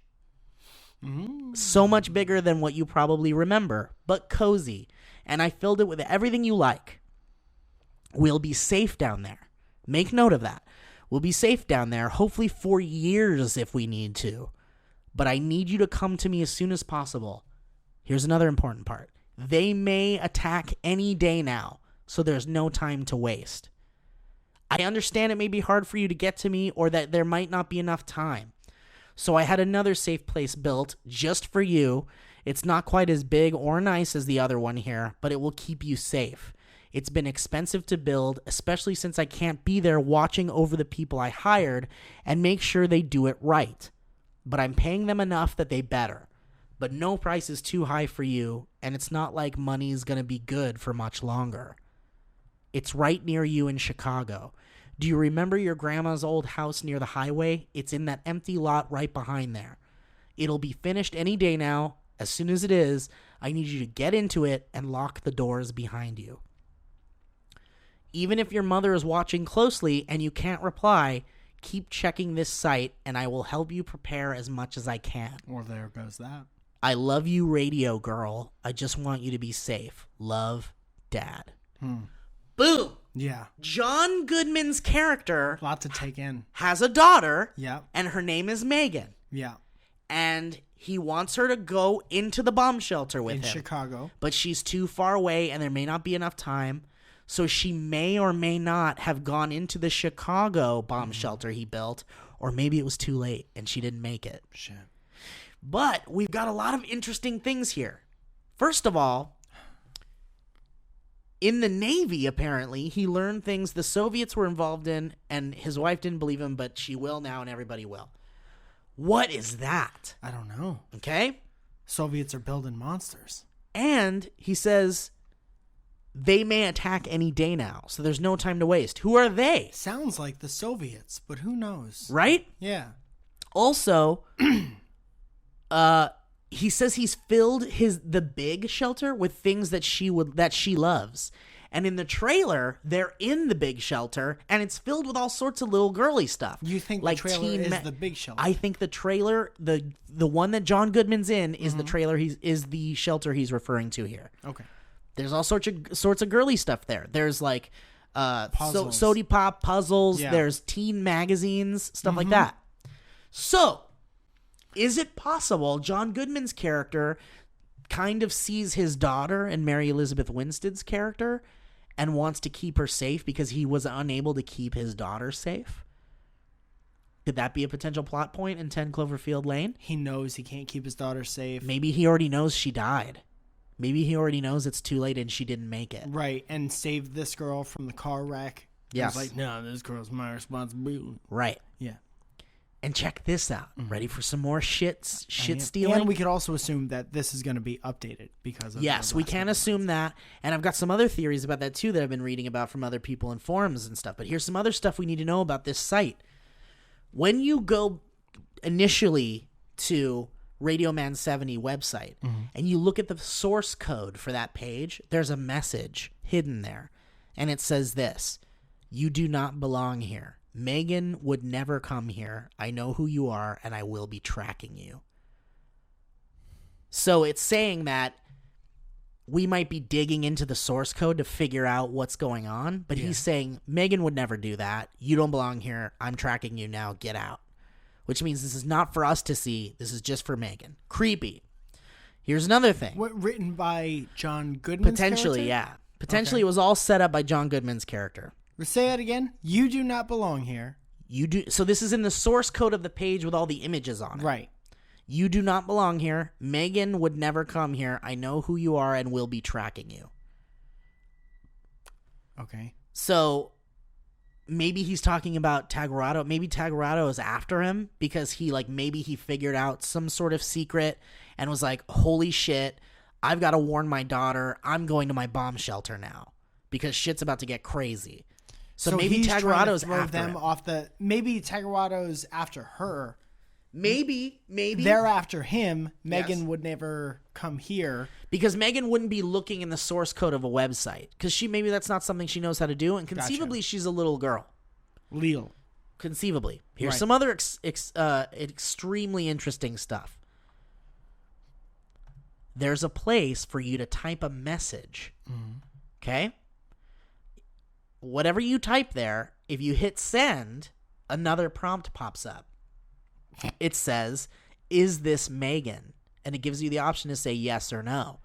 So much bigger than what you probably remember, but cozy. And I filled it with everything you like. We'll be safe down there. Make note of that. We'll be safe down there, hopefully for years if we need to. But I need you to come to me as soon as possible. Here's another important part. They may attack any day now, so there's no time to waste. I understand it may be hard for you to get to me or that there might not be enough time. So I had another safe place built just for you. It's not quite as big or nice as the other one here, but it will keep you safe. It's been expensive to build, especially since I can't be there watching over the people I hired and make sure they do it right. But I'm paying them enough that they better. But no price is too high for you, and it's not like money's going to be good for much longer. It's right near you in Chicago. Do you remember your grandma's old house near the highway? It's in that empty lot right behind there. It'll be finished any day now. As soon as it is, I need you to get into it and lock the doors behind you. Even if your mother is watching closely and you can't reply, keep checking this site and I will help you prepare as much as I can. Well, there goes that. I love you, radio girl. I just want you to be safe. Love, Dad. Boom. Yeah. John Goodman's character A lot to take in. has a daughter. Yeah. And her name is Megan. Yeah. And he wants her to go into the bomb shelter with him. In Chicago. But she's too far away and there may not be enough time. So she may or may not have gone into the Chicago bomb shelter he built. Or maybe it was too late and she didn't make it. Shit. But we've got a lot of interesting things here. First of all, in the Navy, apparently, he learned things the Soviets were involved in, and his wife didn't believe him, but she will now, and everybody will. What is that? I don't know. Okay? Soviets are building monsters. And he says they may attack any day now, so there's no time to waste. Who are they? Sounds like the Soviets, but who knows? Right? Yeah. Also, he says he's filled the big shelter with things that she loves. And in the trailer, they're in the big shelter, and it's filled with all sorts of little girly stuff. You think like the trailer is the big shelter? I think the trailer, the one that John Goodman's in, is the trailer. Is the shelter he's referring to here. Okay. There's all sorts of girly stuff there. There's like Puzzles. Sody Pop puzzles. Yeah. There's teen magazines, stuff like that. So, is it possible John Goodman's character kind of sees his daughter and Mary Elizabeth Winstead's character and wants to keep her safe because he was unable to keep his daughter safe? Could that be a potential plot point in 10 Cloverfield Lane? He knows he can't keep his daughter safe. Maybe he already knows she died. Maybe he already knows it's too late and she didn't make it. Right, and saved this girl from the car wreck. Yes. He's like, no, this girl's my responsibility. Right. Yeah. And check this out. Ready for some more shit And stealing? we could also assume that this is going to be updated because of Yes, the we last can one. assume that. And I've got some other theories about that too that I've been reading about from other people in forums and stuff. But here's some other stuff we need to know about this site. When you go initially to Radio Man 70 website and you look at the source code for that page, there's a message hidden there. And it says this: "You do not belong here. Megan would never come here. I know who you are, and I will be tracking you." So it's saying that we might be digging into the source code to figure out what's going on, but he's saying Megan would never do that. You don't belong here. I'm tracking you now. Get out. Which means this is not for us to see. This is just for Megan. Creepy. Here's another thing. What, written by John Goodman's Potentially, character? yeah. Potentially, Okay. it was all set up by John Goodman's character. Say that again. You do not belong here. You do. So this is in the source code of the page with all the images on it. Right. You do not belong here. Megan would never come here. I know who you are and will be tracking you. Okay. So maybe he's talking about Tagarado. Maybe Tagarado is after him because maybe he figured out some sort of secret and was like, holy shit, I've got to warn my daughter. I'm going to my bomb shelter now because shit's about to get crazy. So maybe he's trying to Tagarado's throw after them him. off the. Maybe Tagarado's after her. Maybe. They're after him. Megan Yes. would never come here. Because Megan wouldn't be looking in the source code of a website. Because maybe that's not something she knows how to do. And conceivably, she's a little girl. Leo. Conceivably. Here's Right. some other extremely interesting stuff. There's a place for you to type a message. Okay? Whatever you type there, if you hit send, another prompt pops up. It says, "Is this Megan?" And it gives you the option to say yes or no.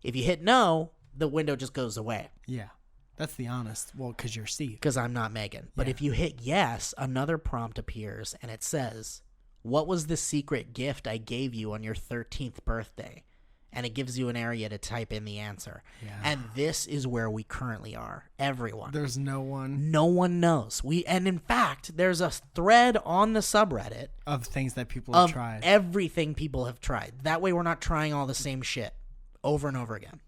If you hit no, the window just goes away Yeah. That's the honest. Well, because you're Steve. because I'm not Megan. But Yeah. if you hit yes, another prompt appears and it says, "What was the secret gift I gave you on your 13th birthday?" And it gives you an area to type in the answer. Yeah. And this is where we currently are. Everyone. There's no one No one knows. And in fact, there's a thread on the subreddit of things that people have of tried. everything people have tried. That way we're not trying all the same shit over and over again.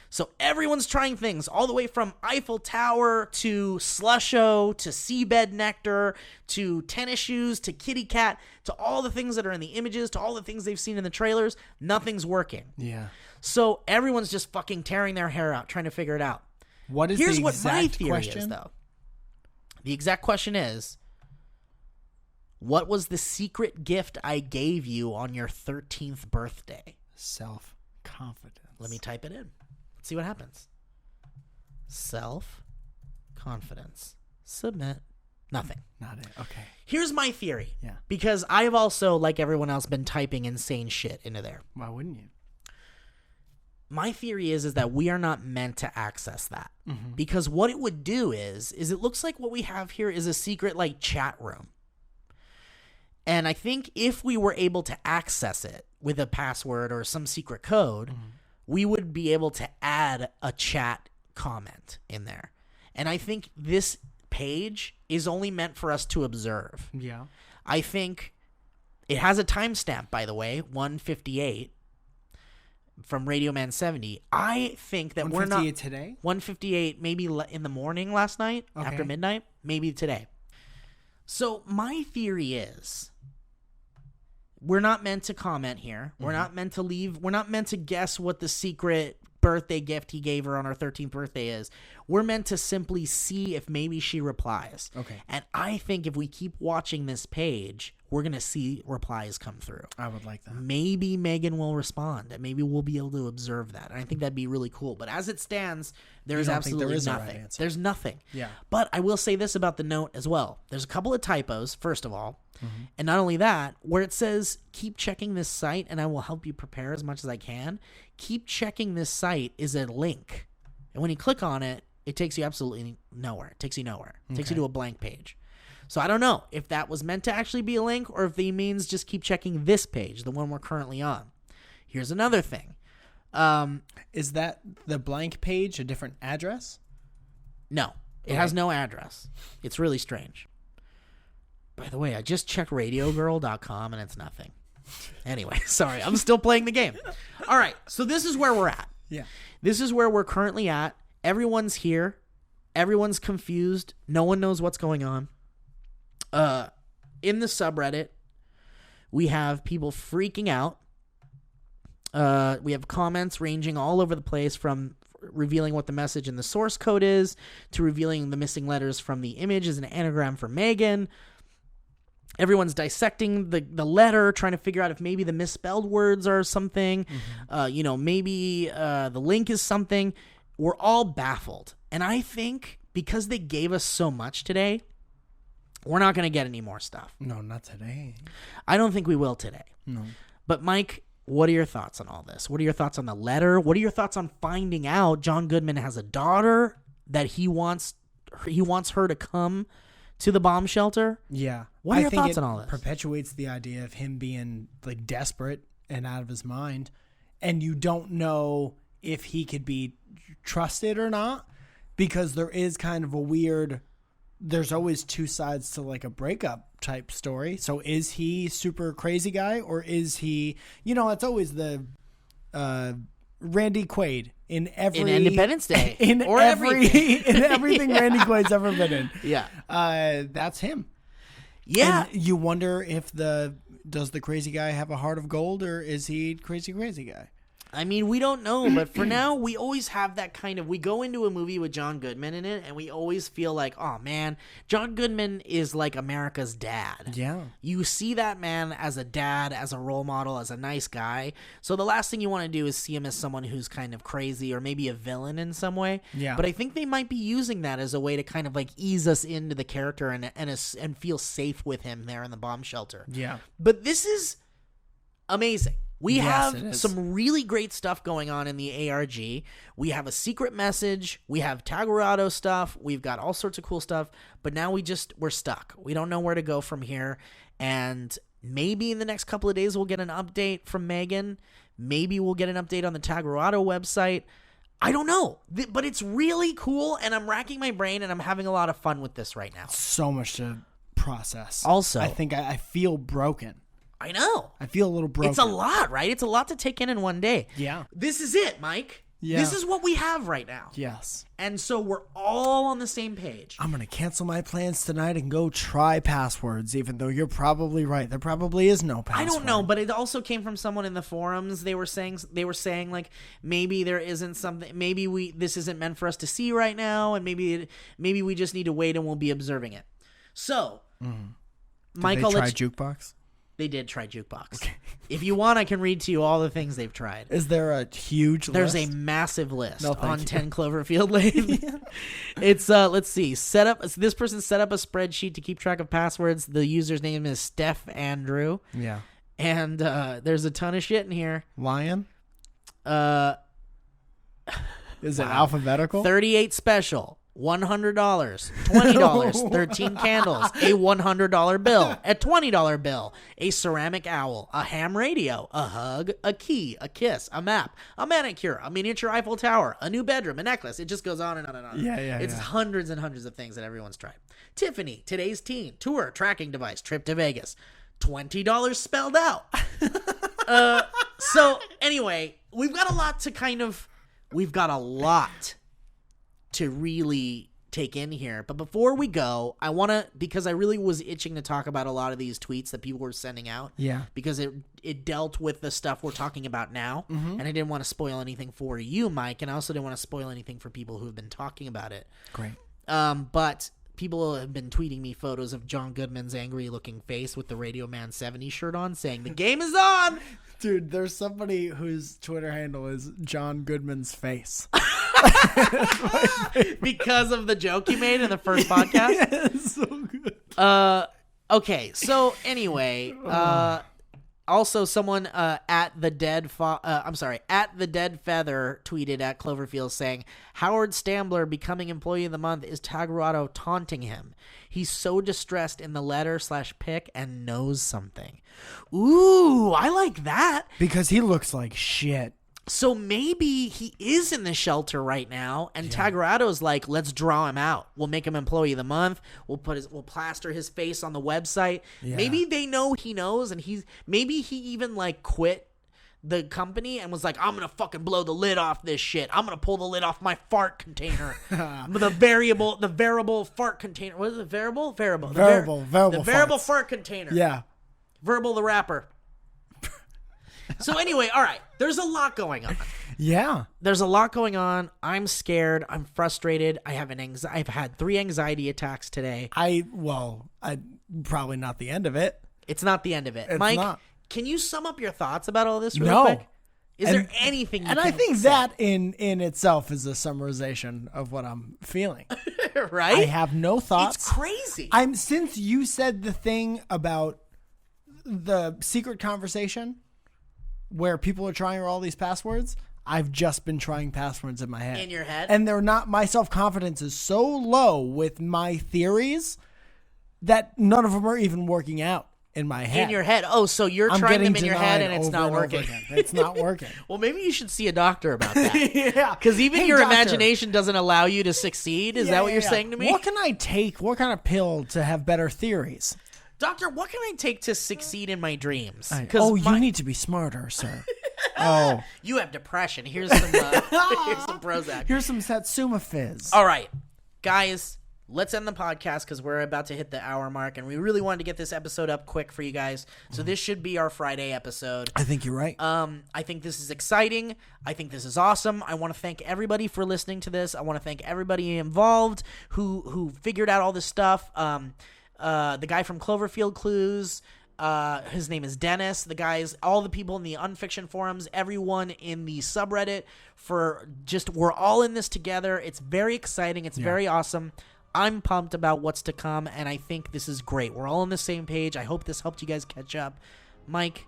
So everyone's trying things all the way from Eiffel Tower to Slusho to seabed nectar to tennis shoes to kitty cat to all the things that are in the images to all the things they've seen in the trailers. Nothing's working. Yeah. So everyone's just fucking tearing their hair out trying to figure it out. What is Here's the what exact my theory question? is, though. The exact question is, what was the secret gift I gave you on your 13th birthday? Self-confidence. Let me type it in. Let's see what happens. Self-confidence. Submit. Nothing. Not it. Okay. Here's my theory. Yeah. Because I have also, like everyone else, been typing insane shit into there. Why wouldn't you? My theory is that we are not meant to access that. Because what it would do is it looks like what we have here is a secret like chat room. And I think if we were able to access it with a password or some secret code, we would be able to add a chat comment in there. And I think this page is only meant for us to observe. Yeah. I think it has a timestamp, by the way, 1:58 from Radio Man 70. I think that we're not 158 today? 1:58 maybe in the morning last night after Okay. midnight, maybe today. So my theory is we're not meant to comment here. We're not meant to leave. We're not meant to guess what the secret birthday gift he gave her on her 13th birthday is. We're meant to simply see if maybe she replies. Okay. And I think if we keep watching this page, we're going to see replies come through. I would like that. Maybe Megan will respond, and maybe we'll be able to observe that. And I think that'd be really cool. But as it stands, there's absolutely nothing. There's nothing. Yeah. But I will say this about the note as well. There's a couple of typos, first of all. And not only that, where it says, keep checking this site and I will help you prepare as much as I can. Keep checking this site is a link. And when you click on it, it takes you absolutely nowhere. It takes you nowhere. It takes you to a blank page. So I don't know if that was meant to actually be a link or if he means just keep checking this page, the one we're currently on. Here's another thing. Is that the blank page a different address? No, it has no address. It's really strange. By the way, I just checked radiogirl.com and it's nothing. Anyway, sorry, I'm still playing the game. All right, so this is where we're at. Yeah. This is where we're currently at. Everyone's here. Everyone's confused. No one knows what's going on. In the subreddit, we have people freaking out. We have comments ranging all over the place from revealing what the message in the source code is to revealing the missing letters from the image as an anagram for Megan. Everyone's dissecting the letter, trying to figure out if maybe the misspelled words are something. Maybe the link is something. We're all baffled. And I think because they gave us so much today, we're not going to get any more stuff. No, not today. I don't think we will today. No. But Mike, what are your thoughts on all this? What are your thoughts on the letter? What are your thoughts on finding out John Goodman has a daughter that he wants her to come to the bomb shelter? Yeah. What are your thoughts on all this? Perpetuates the idea of him being like desperate and out of his mind, and you don't know if he could be trusted or not, because there is kind of a weird, there's always two sides to like a breakup type story. So is he super crazy guy, or is he, it's always the Randy Quaid in Independence Day in everything. in everything Randy Quaid's ever been in. Yeah. That's him. Yeah. And you wonder if does the crazy guy have a heart of gold, or is he crazy guy? I mean, we don't know, but for now, we always have that kind of, we go into a movie with John Goodman in it, and we always feel like, oh man, John Goodman is like America's dad. Yeah. You see that man as a dad, as a role model, as a nice guy. So the last thing you want to do is see him as someone who's kind of crazy or maybe a villain in some way. Yeah. But I think they might be using that as a way to kind of like ease us into the character and feel safe with him there in the bomb shelter. Yeah. But this is amazing. We Yes, have it is. some really great stuff going on in the ARG. We have a secret message. We have Tagarado stuff. We've got all sorts of cool stuff. But now we're stuck. We don't know where to go from here. And maybe in the next couple of days we'll get an update from Megan. Maybe we'll get an update on the Tagarado website. I don't know. But it's really cool, and I'm racking my brain, and I'm having a lot of fun with this right now. So much to process. Also, I think I feel broken. I know. I feel a little broken. It's a lot, right? It's a lot to take in one day. Yeah. This is it, Mike. Yeah. This is what we have right now. Yes. And so we're all on the same page. I'm going to cancel my plans tonight and go try passwords, even though you're probably right. There probably is no password. I don't know, but it also came from someone in the forums. They were saying like maybe there isn't something, maybe this isn't meant for us to see right now, and maybe we just need to wait and we'll be observing it. So, Mike, Did they try Jukebox? They did try Jukebox. Okay. If you want, I can read to you all the things they've tried. Is there a huge There's list? a massive list No, on thank 10 Cloverfield Lane. It's, let's see, this person set up a spreadsheet to keep track of passwords. The user's name is Steph Andrew. Yeah. And there's a ton of shit in here. Lion? Is it alphabetical? 38 special. $100, $20, 13 candles, a $100 bill, a $20 bill, a ceramic owl, a ham radio, a hug, a key, a kiss, a map, a manicure, a miniature Eiffel Tower, a new bedroom, a necklace. It just goes on and on and on. Yeah. It's hundreds and hundreds of things that everyone's tried. Tiffany, today's teen, tour, tracking device, trip to Vegas, $20 spelled out. So anyway, we've got a lot to really take in here. But before we go, I want to, because I really was itching to talk about a lot of these tweets that people were sending out. Yeah. Because it dealt with the stuff we're talking about now. And I didn't want to spoil anything for you, Mike. And I also didn't want to spoil anything for people who have been talking about it. Great. But people have been tweeting me photos of John Goodman's angry looking face with the Radio Man 70 shirt on saying the game is on. Dude, there's somebody whose Twitter handle is John Goodman's face. Because of the joke you made in the first podcast? Yeah, it's so good. Okay, so anyway, also someone at the dead feather tweeted at Cloverfeels saying Howard Stambler becoming employee of the month is Tagarado taunting him. He's so distressed in the letter/pic and knows something. Ooh, I like that. Because he looks like shit. So maybe he is in the shelter right now, and Tagarado's like, let's draw him out. We'll make him employee of the month. We'll plaster his face on the website. Yeah. Maybe they know he knows, and maybe he even like quit the company and was like, I'm gonna fucking blow the lid off this shit. I'm gonna pull the lid off my fart container. the variable fart container. What is it? Variable fart container. Yeah. Verbal the rapper. So anyway, all right. There's a lot going on. Yeah. There's a lot going on. I'm scared. I'm frustrated. I've had 3 anxiety attacks today. I probably not the end of it. It's not the end of it. It's Mike, not. Can you sum up your thoughts about all this real quick? Is there anything you And can I think say? that in itself is a summarization of what I'm feeling. Right? I have no thoughts. It's crazy. Since you said the thing about the secret conversation where people are trying all these passwords, I've just been trying passwords in my head. In your head? And they're not, my self-confidence is so low with my theories that none of them are even working out in my head. In your head. Oh, so you're trying them in your head and it's not working. It's not working. Well, maybe you should see a doctor about that. Yeah. Because even your doctor, imagination doesn't allow you to succeed. Is that what you're saying to me? What can I take? What kind of pill to have better theories? Doctor, what can I take to succeed in my dreams? You need to be smarter, sir. Oh. You have depression. Here's some Prozac. Here's some Satsuma Fizz. All right. Guys, let's end the podcast because we're about to hit the hour mark, and we really wanted to get this episode up quick for you guys. So this should be our Friday episode. I think you're right. I think this is exciting. I think this is awesome. I want to thank everybody for listening to this. I want to thank everybody involved who figured out all this stuff. The guy from Cloverfield Clues, his name is Dennis. The guys, all the people in the Unfiction forums, everyone in the subreddit, we're all in this together. It's very exciting. It's very awesome. I'm pumped about what's to come, and I think this is great. We're all on the same page. I hope this helped you guys catch up. Mike,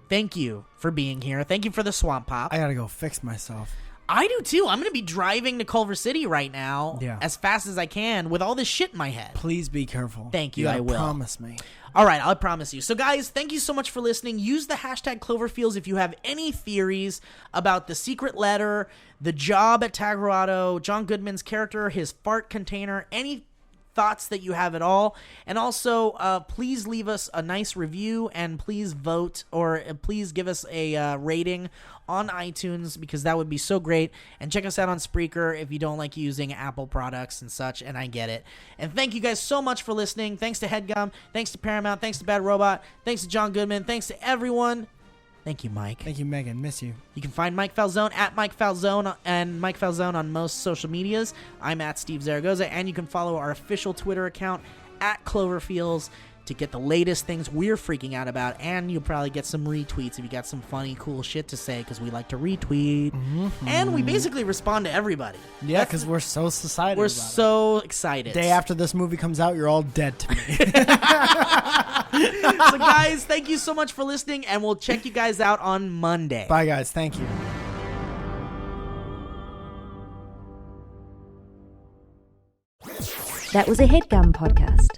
thank you for being here. Thank you for the Swamp Pop. I gotta go fix myself. I do too. I'm going to be driving to Culver City right now as fast as I can with all this shit in my head. Please be careful. Thank you. I will. Promise me. All right. I'll promise you. So, guys, thank you so much for listening. Use the hashtag Cloverfeels if you have any theories about the secret letter, the job at Tagarado, John Goodman's character, his fart container, any thoughts that you have at all. And also, please leave us a nice review and please vote or please give us a rating on iTunes because that would be so great. And check us out on Spreaker if you don't like using Apple products and such, and I get it. And thank you guys so much for listening. Thanks to HeadGum. Thanks to Paramount. Thanks to Bad Robot. Thanks to John Goodman. Thanks to everyone. Thank you, Mike. Thank you, Megan. Miss you. You can find Mike Falzone at Mike Falzone and Mike Falzone on most social medias. I'm at Steve Zaragoza, and you can follow our official Twitter account at Cloverfeels to get the latest things we're freaking out about, and you'll probably get some retweets if you got some funny, cool shit to say because we like to retweet. Mm-hmm. And we basically respond to everybody. Yeah, because we're so excited. We're so excited. Day after this movie comes out, you're all dead to me. So, guys, thank you so much for listening, and we'll check you guys out on Monday. Bye, guys. Thank you. That was a HeadGum podcast.